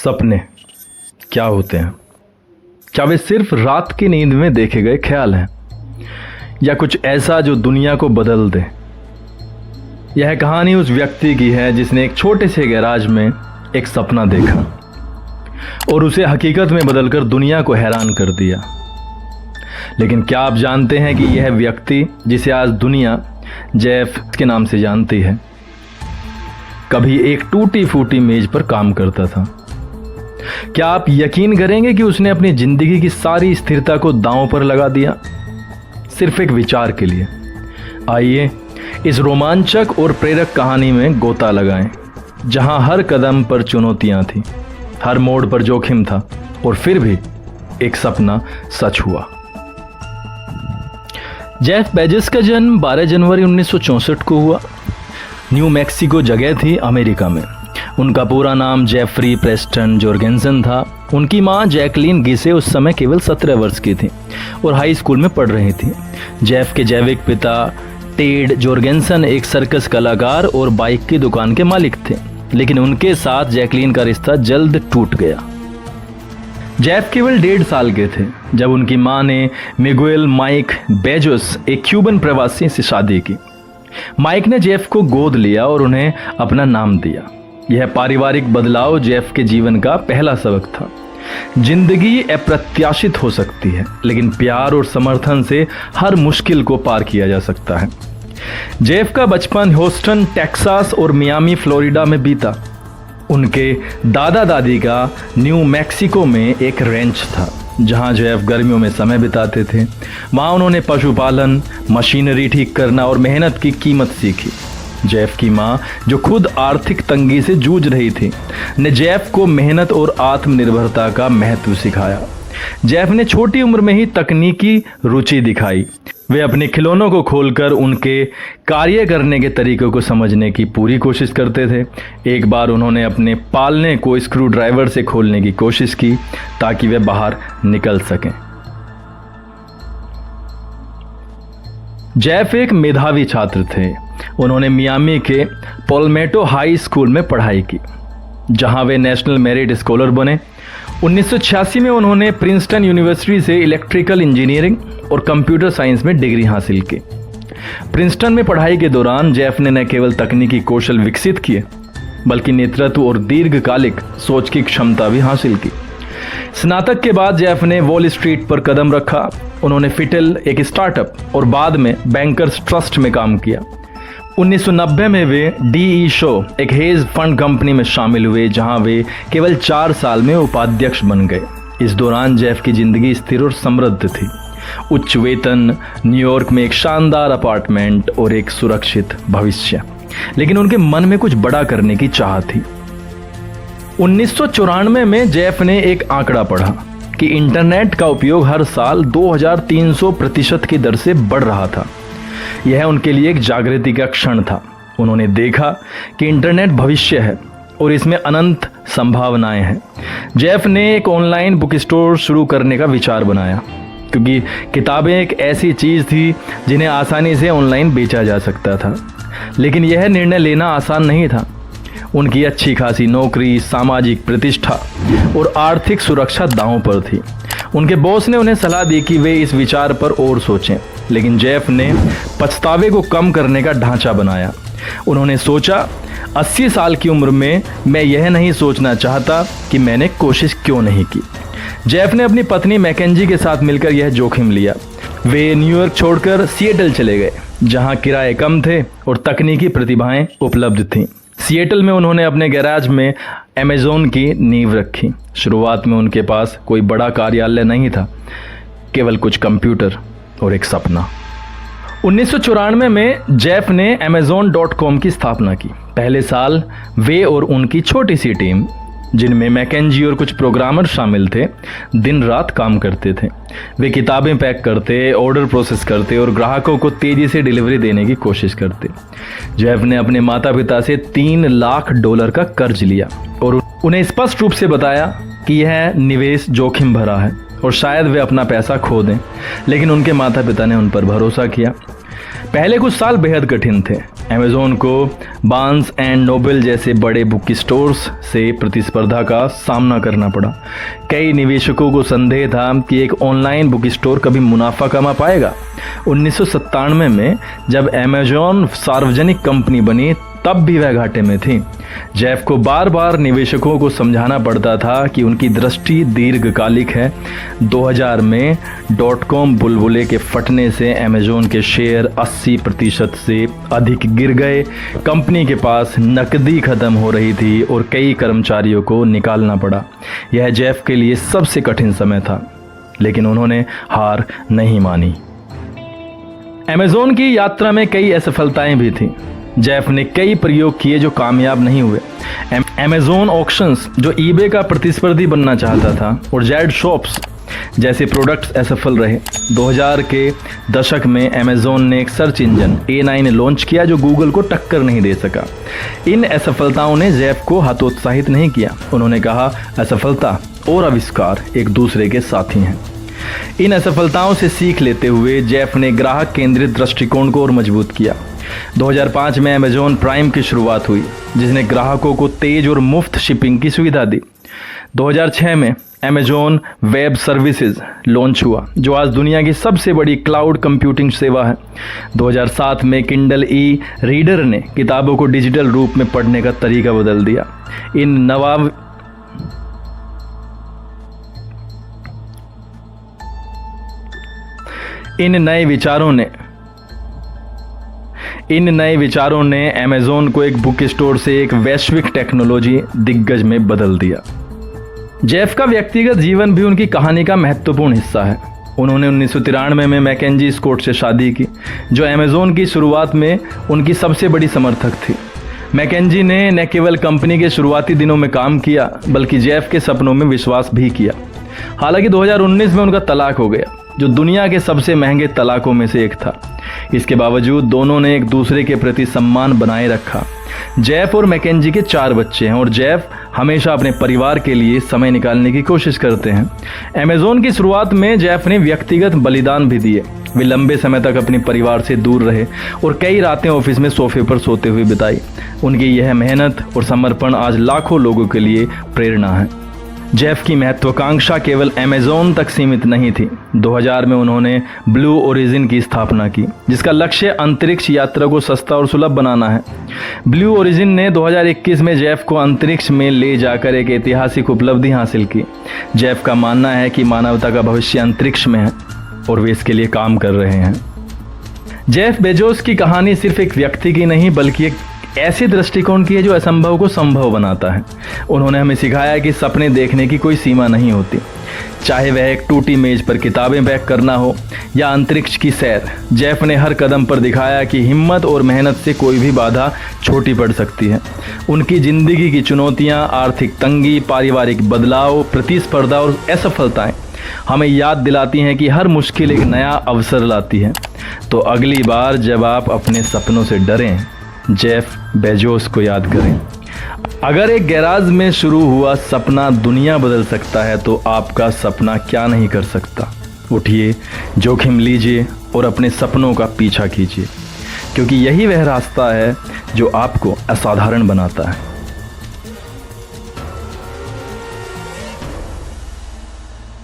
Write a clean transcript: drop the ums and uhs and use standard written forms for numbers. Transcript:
सपने क्या होते हैं? क्या वे सिर्फ रात की नींद में देखे गए ख्याल हैं, या कुछ ऐसा जो दुनिया को बदल दे? यह कहानी उस व्यक्ति की है जिसने एक छोटे से गैराज में एक सपना देखा और उसे हकीकत में बदलकर दुनिया को हैरान कर दिया। लेकिन क्या आप जानते हैं कि यह व्यक्ति, जिसे आज दुनिया जेफ के नाम से जानती है, कभी एक टूटी फूटी मेज पर काम करता था? क्या आप यकीन करेंगे कि उसने अपनी जिंदगी की सारी स्थिरता को दांव पर लगा दिया सिर्फ एक विचार के लिए? आइए इस रोमांचक और प्रेरक कहानी में गोता लगाएं, जहां हर कदम पर चुनौतियां थी, हर मोड़ पर जोखिम था, और फिर भी एक सपना सच हुआ। जेफ बेजोस का जन्म 12 जनवरी 1964 को हुआ। न्यू मैक्सिको जगह थी अमेरिका में। उनका पूरा नाम जेफरी प्रेस्टन जोर्गेंसन था। उनकी मां जैकलीन गिसे उस समय केवल 17 वर्ष की थी और हाई स्कूल में पढ़ रही थी। जेफ के जैविक पिता टेड जोर्गेंसन एक सर्कस कलाकार और बाइक की दुकान के मालिक थे, लेकिन उनके साथ जैकलीन का रिश्ता जल्द टूट गया। जेफ केवल 1.5 साल के थे जब उनकी मां ने मिगुएल माइक बेजोस, एक क्यूबन प्रवासी से शादी की। माइक ने जेफ को गोद लिया और उन्हें अपना नाम दिया। यह पारिवारिक बदलाव जेफ के जीवन का पहला सबक था। जिंदगी अप्रत्याशित हो सकती है, लेकिन प्यार और समर्थन से हर मुश्किल को पार किया जा सकता है। जेफ का बचपन ह्यूस्टन टेक्सास और मियामी फ्लोरिडा में बीता। उनके दादा दादी का न्यू मैक्सिको में एक रेंच था जहां जेफ गर्मियों में समय बिताते थे। वहां उन्होंने पशुपालन, मशीनरी ठीक करना और मेहनत की कीमत सीखी। जेफ की मां, जो खुद आर्थिक तंगी से जूझ रही थी, ने जेफ को मेहनत और आत्मनिर्भरता का महत्व सिखाया। जेफ ने छोटी उम्र में ही तकनीकी रुचि दिखाई। वे अपने खिलौनों को खोलकर उनके कार्य करने के तरीकों को समझने की पूरी कोशिश करते थे। एक बार उन्होंने अपने पालने को स्क्रू ड्राइवर से खोलने की कोशिश की ताकि वे बाहर निकल सकें। जेफ एक मेधावी छात्र थे। उन्होंने मियामी के पोल्मेटो हाई स्कूल में पढ़ाई की, जहां वे नेशनल मेरिट स्कॉलर बने। 1986 में उन्होंने प्रिंसटन यूनिवर्सिटी से इलेक्ट्रिकल इंजीनियरिंग और कंप्यूटर साइंस में डिग्री हासिल की। प्रिंसटन में पढ़ाई के दौरान जेफ ने न केवल तकनीकी कौशल विकसित किए, बल्कि नेतृत्व और दीर्घकालिक सोच की क्षमता भी हासिल की। स्नातक के बाद जेफ ने वॉल स्ट्रीट पर कदम रखा। उन्होंने फिटेल, एक स्टार्टअप, और बाद में बैंकर्स ट्रस्ट में काम किया। 1990 में वे DE Shaw, एक हेज फंड कंपनी में शामिल हुए, जहां वे केवल 4 साल में उपाध्यक्ष बन गए। इस दौरान जेफ की जिंदगी स्थिर और समृद्ध थी। उच्च वेतन, न्यूयॉर्क में एक शानदार अपार्टमेंट और एक सुरक्षित भविष्य। लेकिन उनके मन में कुछ बड़ा करने की चाह थी। 1994 में जेफ ने एक आंकड़ा पढ़ा कि इंटरनेट का उपयोग हर साल 2300% की दर से बढ़ रहा था। यह उनके लिए एक जागृति का क्षण था। उन्होंने देखा कि इंटरनेट भविष्य है और इसमें अनंत संभावनाएं हैं। जेफ ने एक ऑनलाइन बुक स्टोर शुरू करने का विचार बनाया, क्योंकि किताबें एक ऐसी चीज़ थी जिन्हें आसानी से ऑनलाइन बेचा जा सकता था। लेकिन यह निर्णय लेना आसान नहीं था। उनकी अच्छी खासी नौकरी, सामाजिक प्रतिष्ठा और आर्थिक सुरक्षा दांव पर थी। उनके बॉस ने उन्हें सलाह दी कि वे इस विचार पर और सोचें, लेकिन जेफ ने पछतावे को कम करने का ढांचा बनाया। उन्होंने सोचा, 80 साल की उम्र में मैं यह नहीं सोचना चाहता कि मैंने कोशिश क्यों नहीं की। जेफ ने अपनी पत्नी मैकेंजी के साथ मिलकर यह जोखिम लिया। वे न्यूयॉर्क छोड़कर सिएटल चले गए, जहां किराए कम थे और तकनीकी प्रतिभाएं उपलब्ध थीं। सिएटल में उन्होंने अपने गैराज में अमेज़न की नींव रखी। शुरुआत में उनके पास कोई बड़ा कार्यालय नहीं था, केवल कुछ कंप्यूटर और एक सपना। 1994 में जेफ ने Amazon.com की स्थापना की। पहले साल वे और उनकी छोटी सी टीम, जिनमें मैकेंजी और कुछ प्रोग्रामर शामिल थे, दिन रात काम करते थे। वे किताबें पैक करते, ऑर्डर प्रोसेस करते और ग्राहकों को तेजी से डिलीवरी देने की कोशिश करते। जेफ ने अपने माता पिता से $3 लाख का कर्ज लिया और उन्हें स्पष्ट रूप से बताया कि यह निवेश जोखिम भरा है और शायद वे अपना पैसा खो दें। लेकिन उनके माता पिता ने उन पर भरोसा किया। पहले कुछ साल बेहद कठिन थे। अमेज़ॉन को बार्न्स एंड नोबल जैसे बड़े बुक स्टोर्स से प्रतिस्पर्धा का सामना करना पड़ा। कई निवेशकों को संदेह था कि एक ऑनलाइन बुक स्टोर कभी मुनाफा कमा पाएगा। 1997 में जब अमेज़ॉन सार्वजनिक कंपनी बनी तब भी वह घाटे में थी। जेफ को बार बार निवेशकों को समझाना पड़ता था कि उनकी दृष्टि दीर्घकालिक है। 2000 में .com बुलबुले के फटने से अमेज़ॉन के शेयर 80% से अधिक गिर गए। कंपनी के पास नकदी खत्म हो रही थी और कई कर्मचारियों को निकालना पड़ा। यह जेफ के लिए सबसे कठिन समय था, लेकिन उन्होंने हार नहीं मानी। अमेज़ॉन की यात्रा में कई असफलताएं भी थीं। जेफ ने कई प्रयोग किए जो कामयाब नहीं हुए। अमेज़ॉन ऑक्शंस जो ईबे का प्रतिस्पर्धी बनना चाहता था और जेड शॉप्स जैसे प्रोडक्ट्स असफल रहे। 2000 के दशक में अमेज़ॉन ने एक सर्च इंजन A9 लॉन्च किया जो गूगल को टक्कर नहीं दे सका। इन असफलताओं ने जेफ को हतोत्साहित नहीं किया। उन्होंने कहा, असफलता और आविष्कार एक दूसरे के साथी हैं। इन असफलताओं से सीख लेते हुए जेफ ने ग्राहक केंद्रित दृष्टिकोण को और मजबूत किया। 2005 में अमेज़ॉन प्राइम की शुरुआत हुई, जिसने ग्राहकों को तेज और मुफ्त शिपिंग की सुविधा दी। 2006 में अमेज़ॉन वेब सर्विसेज लॉन्च हुआ, जो आज दुनिया की सबसे बड़ी क्लाउड कंप्यूटिंग सेवा है। 2007 में किंडल ई रीडर ने किताबों को डिजिटल रूप में पढ़ने का तरीका बदल दिया। इन नए विचारों ने अमेज़ॉन को एक बुक स्टोर से एक वैश्विक टेक्नोलॉजी दिग्गज में बदल दिया। जेफ का व्यक्तिगत जीवन भी उनकी कहानी का महत्वपूर्ण हिस्सा है। उन्होंने 1993 में मैकेंजी स्कॉट से शादी की, जो अमेज़ॉन की शुरुआत में उनकी सबसे बड़ी समर्थक थी। मैकेंजी ने न केवल कंपनी के शुरुआती दिनों में काम किया, बल्कि जेफ के सपनों में विश्वास भी किया। हालांकि 2019 में उनका तलाक हो गया, जो दुनिया के सबसे महंगे तलाकों में से एक था। इसके बावजूद दोनों ने एक दूसरे के प्रति सम्मान बनाए रखा। जेफ और मैकेंजी के 4 बच्चे हैं और जेफ हमेशा अपने परिवार के लिए समय निकालने की कोशिश करते हैं। अमेज़ॉन की शुरुआत में जेफ ने व्यक्तिगत बलिदान भी दिए। वे लंबे समय तक अपने परिवार से दूर रहे और कई रातें ऑफिस में सोफे पर सोते हुए बिताई। उनकी यह मेहनत और समर्पण आज लाखों लोगों के लिए प्रेरणा है। जेफ की महत्वाकांक्षा केवल अमेज़ॉन तक सीमित नहीं थी। 2000 में उन्होंने ब्लू ओरिजिन की स्थापना की, जिसका लक्ष्य अंतरिक्ष यात्रा को सस्ता और सुलभ बनाना है। ब्लू ओरिजिन ने 2021 में जेफ को अंतरिक्ष में ले जाकर एक ऐतिहासिक उपलब्धि हासिल की। जेफ का मानना है कि मानवता का भविष्य अंतरिक्ष में है और वे इसके लिए काम कर रहे हैं। जेफ बेजोस की कहानी सिर्फ एक व्यक्ति की नहीं, बल्कि एक ऐसे दृष्टिकोण की है जो असंभव को संभव बनाता है। उन्होंने हमें सिखाया कि सपने देखने की कोई सीमा नहीं होती, चाहे वह एक टूटी मेज पर किताबें पैक करना हो या अंतरिक्ष की सैर। जेफ ने हर कदम पर दिखाया कि हिम्मत और मेहनत से कोई भी बाधा छोटी पड़ सकती है। उनकी जिंदगी की चुनौतियां, आर्थिक तंगी, पारिवारिक बदलाव, प्रतिस्पर्धा और असफलताएं हमें याद दिलाती हैं कि हर मुश्किल एक नया अवसर लाती है। तो अगली बार जब आप अपने सपनों से डरें, जेफ बेजोस को याद करें। अगर एक गैराज में शुरू हुआ सपना दुनिया बदल सकता है, तो आपका सपना क्या नहीं कर सकता। उठिए, जोखिम लीजिए और अपने सपनों का पीछा कीजिए, क्योंकि यही वह रास्ता है जो आपको असाधारण बनाता है।